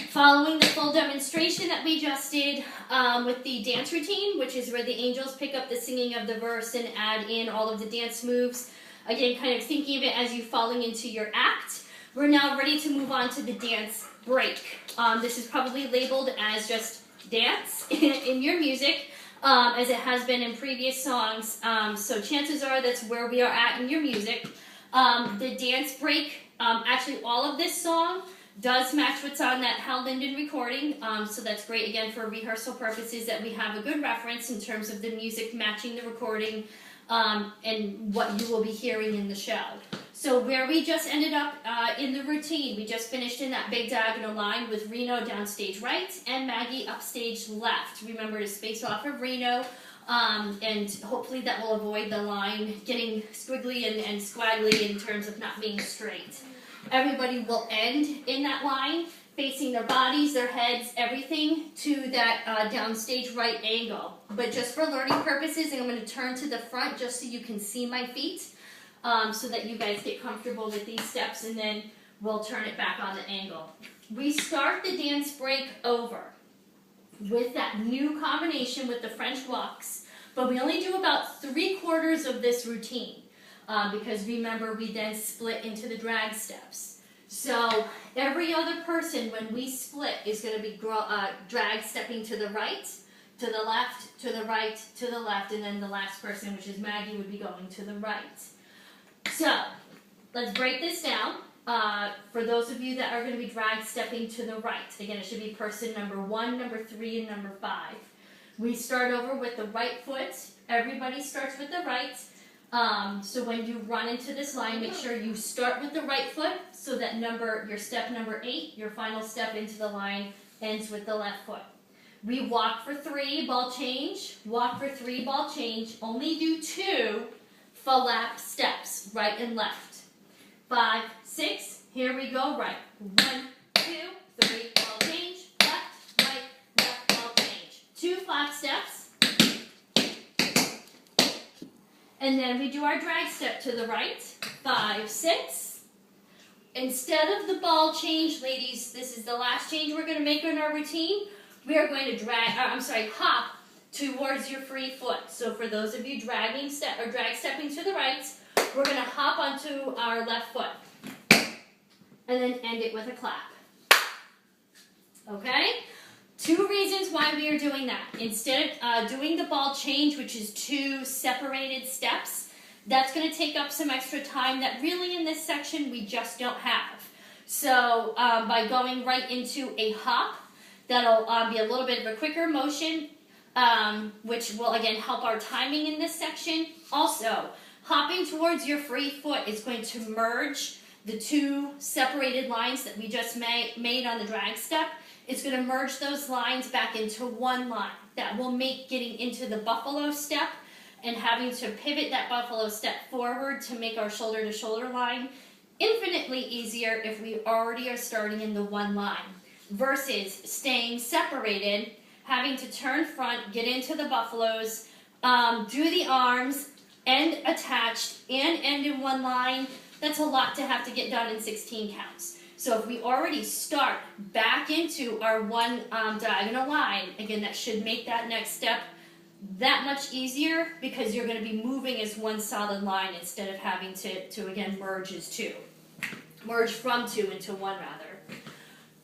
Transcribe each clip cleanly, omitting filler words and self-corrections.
Following the full demonstration that we just did with the dance routine, which is where the angels pick up the singing of the verse and add in all of the dance moves. Again, kind of thinking of it as you falling into your act. We're now ready to move on to the dance break. This is probably labeled as just dance in your music, as it has been in previous songs. So chances are that's where we are at in your music. The dance break, actually all of this song does match what's on that Hal Linden recording, so that's great again for rehearsal purposes that we have a good reference in terms of the music matching the recording and what you will be hearing in the show. So where we just ended up in the routine, we just finished in that big diagonal line with Reno downstage right and Maggie upstage left. Remember to space off of Reno, and hopefully that will avoid the line getting squiggly and squaggly in terms of not being straight. Everybody will end in that line, facing their bodies, their heads, everything to that downstage right angle. But just for learning purposes, I'm going to turn to the front just so you can see my feet, so that you guys get comfortable with these steps, and then we'll turn it back on the angle. We start the dance break over with that new combination with the French walks, but we only do about 3/4 of this routine. Because remember, we then split into the drag steps. So every other person, when we split, is going to be drag stepping to the right, to the left, to the right, to the left, and then the last person, which is Maggie, would be going to the right. So let's break this down. For those of you that are going to be drag stepping to the right, again, it should be person number 1, number 3, and number 5. We start over with the right foot. Everybody starts with the right. So when you run into this line, make sure you start with the right foot so that your step number 8, your final step into the line, ends with the left foot. We walk for 3, ball change, walk for 3, ball change, only do 2 full lap steps, right and left. 5, 6, here we go, right. 1, 2, 3, ball change, left, right, left, ball change. 2 flap steps. And then we do our drag step to the right, 5, 6. Instead of the ball change, ladies, this is the last change we're going to make in our routine. We are going to hop towards your free foot. So for those of you drag stepping to the right, we're going to hop onto our left foot. And then end it with a clap. Okay? 2 reasons why we are doing that. Instead of doing the ball change, which is 2 separated steps, that's going to take up some extra time that really in this section we just don't have. So by going right into a hop, that'll be a little bit of a quicker motion, which will again help our timing in this section. Also, hopping towards your free foot is going to merge the 2 separated lines that we just made on the drag step. It's going to merge those lines back into one line. That will make getting into the buffalo step and having to pivot that buffalo step forward to make our shoulder-to-shoulder line infinitely easier if we already are starting in the one line versus staying separated, having to turn front, get into the buffaloes, do the arms, end attached, and end in one line. That's a lot to have to get done in 16 counts. So if we already start back into our one diagonal line, again, that should make that next step that much easier because you're going to be moving as one solid line instead of having to again, merge as 2. Merge from 2 into 1, rather.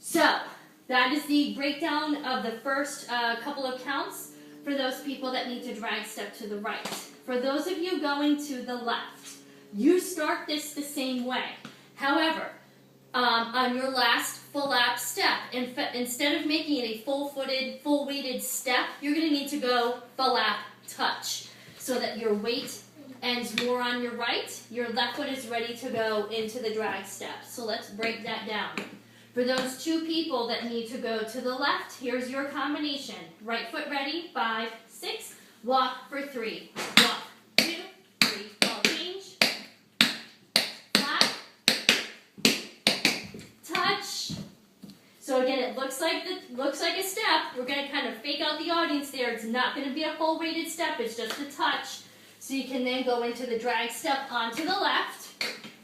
So that is the breakdown of the first couple of counts for those people that need to drag step to the right. For those of you going to the left, you start this the same way. However, on your last full lap step, instead of making it a full-footed, full-weighted step, you're going to need to go full lap touch so that your weight ends more on your right. Your left foot is ready to go into the drag step. So let's break that down. For those 2 people that need to go to the left, here's your combination. Right foot ready, 5, 6, walk for 3, walk, 2, 3, ball change, touch. So again, it looks like a step. We're going to kind of fake out the audience there. It's not going to be a full weighted step. It's just a touch. So you can then go into the drag step onto the left.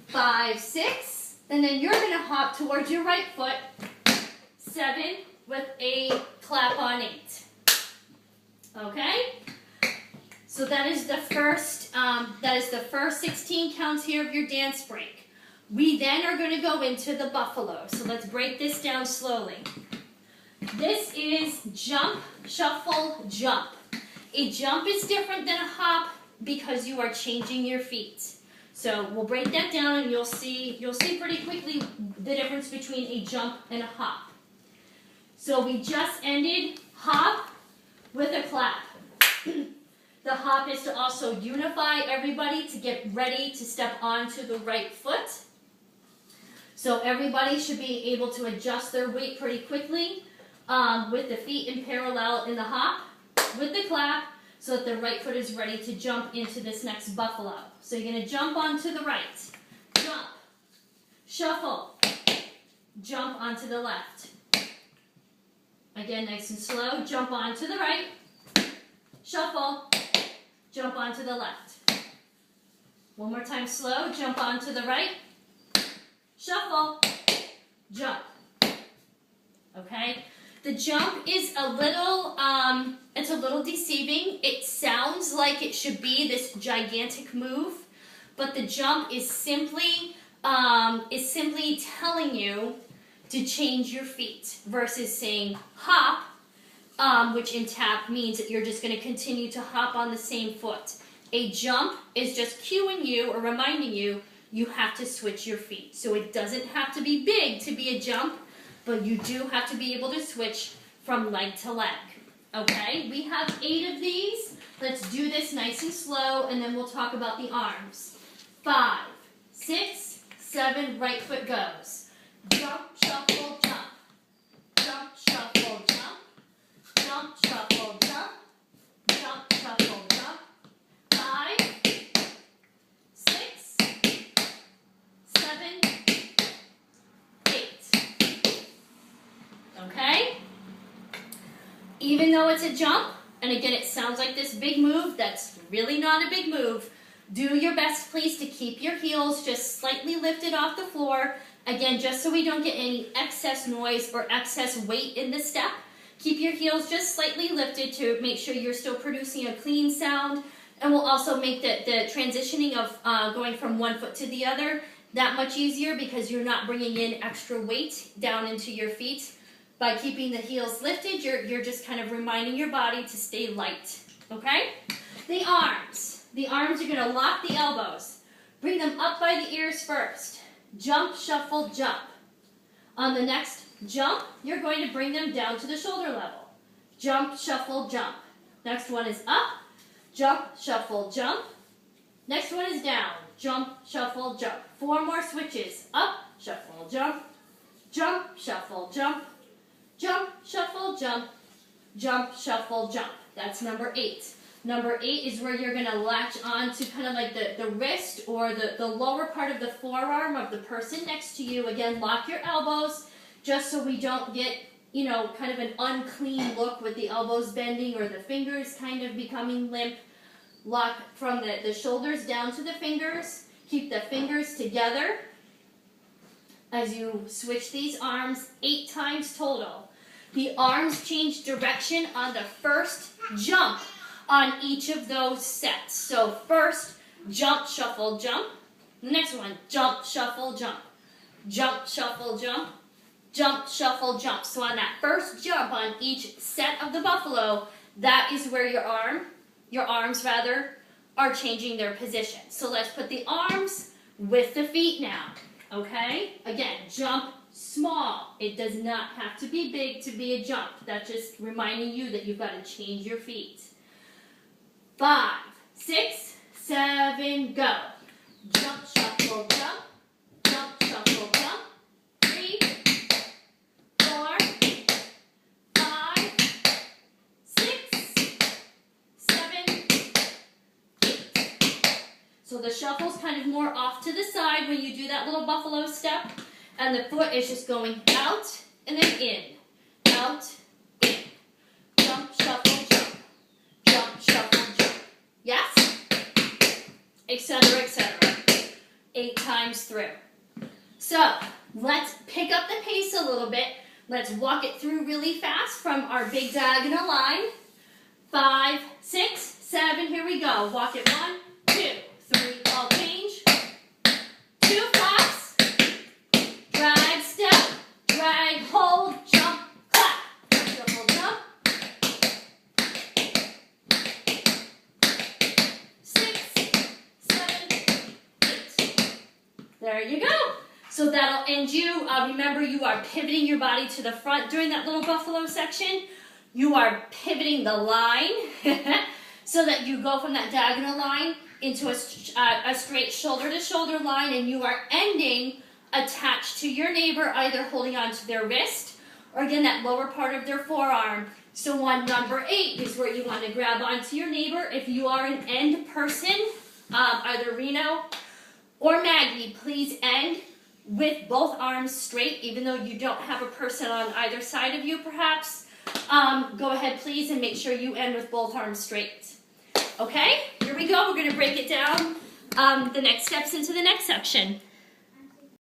5, 6. And then you're going to hop towards your right foot. 7 with a clap on 8. Okay? So that is the first 16 counts here of your dance break. We then are going to go into the buffalo. So let's break this down slowly. This is jump, shuffle, jump. A jump is different than a hop because you are changing your feet. So we'll break that down and you'll see pretty quickly the difference between a jump and a hop. So we just ended hop with a clap. The hop is to also unify everybody to get ready to step onto the right foot. So everybody should be able to adjust their weight pretty quickly with the feet in parallel in the hop, with the clap, so that the right foot is ready to jump into this next buffalo. So you're going to jump onto the right, jump, shuffle, jump onto the left. Again, nice and slow, jump onto the right, shuffle, jump onto the left. One more time slow, jump onto the right, shuffle, jump. Okay? The jump is a little deceiving. It sounds like it should be this gigantic move, but the jump is simply telling you to change your feet versus saying hop, which in tap means that you're just going to continue to hop on the same foot. A jump is just cueing you or reminding you you have to switch your feet. So it doesn't have to be big to be a jump, but you do have to be able to switch from leg to leg. Okay, we have 8 of these. Let's do this nice and slow, and then we'll talk about the arms. 5, 6, 7, right foot goes. Jump, shuffle, jump. Jump, shuffle, jump. Jump, shuffle, jump. Jump, shuffle, jump. 5, 6, 7, 8. Okay? Even though it's a jump, and again it sounds like this big move, that's really not a big move. Do your best, please, to keep your heels just slightly lifted off the floor. Again, just so we don't get any excess noise or excess weight in the step. Keep your heels just slightly lifted to make sure you're still producing a clean sound. And we'll also make the transitioning of going from one foot to the other that much easier because you're not bringing in extra weight down into your feet. By keeping the heels lifted, you're just kind of reminding your body to stay light, okay? The arms. The arms, you're going to lock the elbows. Bring them up by the ears first. Jump, shuffle, jump. On the next jump, you're going to bring them down to the shoulder level. Jump, shuffle, jump. Next one is up. Jump, shuffle, jump. Next one is down. Jump, shuffle, jump. 4 more switches. Up, shuffle, jump. Jump, shuffle, jump. Jump, shuffle, jump. Jump, shuffle, jump. That's number 8. Number 8 is where you're going to latch on to kind of like the wrist or the lower part of the forearm of the person next to you. Again, lock your elbows just so we don't get, kind of an unclean look with the elbows bending or the fingers kind of becoming limp. Lock from the shoulders down to the fingers. Keep the fingers together as you switch these arms 8 times total. The arms change direction on the first jump on each of those sets. So first, jump, shuffle, jump. The next one, jump, shuffle, jump. Jump, shuffle, jump. Jump, shuffle, jump. So on that first jump on each set of the buffalo, that is where your arms are changing their position. So let's put the arms with the feet now. Okay? Again, jump small. It does not have to be big to be a jump. That's just reminding you that you've got to change your feet. 5, 6, 7, go. Jump, shuffle, jump. Jump, shuffle, jump. 3, 4, 5, 6, 7, 8. So the shuffle's kind of more off to the side when you do that little buffalo step. And the foot is just going out and then in. Out, in. Jump, shuffle, jump. Jump, shuffle, jump. Yes? Etc., etc. 8 times through. So, let's pick up the pace a little bit. Let's walk it through really fast from our big diagonal line. 5, 6, 7, here we go. Walk it 1, 2, 3, all change. 2 flaps. Drag, step, drag, hold, jump, clap. Jump, hold, jump. 6, 7, 8. There you go. So that'll end you. Remember, you are pivoting your body to the front during that little buffalo section. You are pivoting the line so that you go from that diagonal line into a straight shoulder-to-shoulder line, and you are ending attached to your neighbor, either holding onto their wrist or, again, that lower part of their forearm. So on number 8 is where you want to grab onto your neighbor. If you are an end person, either Reno or Maggie, please end with both arms straight, even though you don't have a person on either side of you, perhaps. Go ahead, please, and make sure you end with both arms straight. Okay, here we go. We're going to break it down, the next steps into the next section.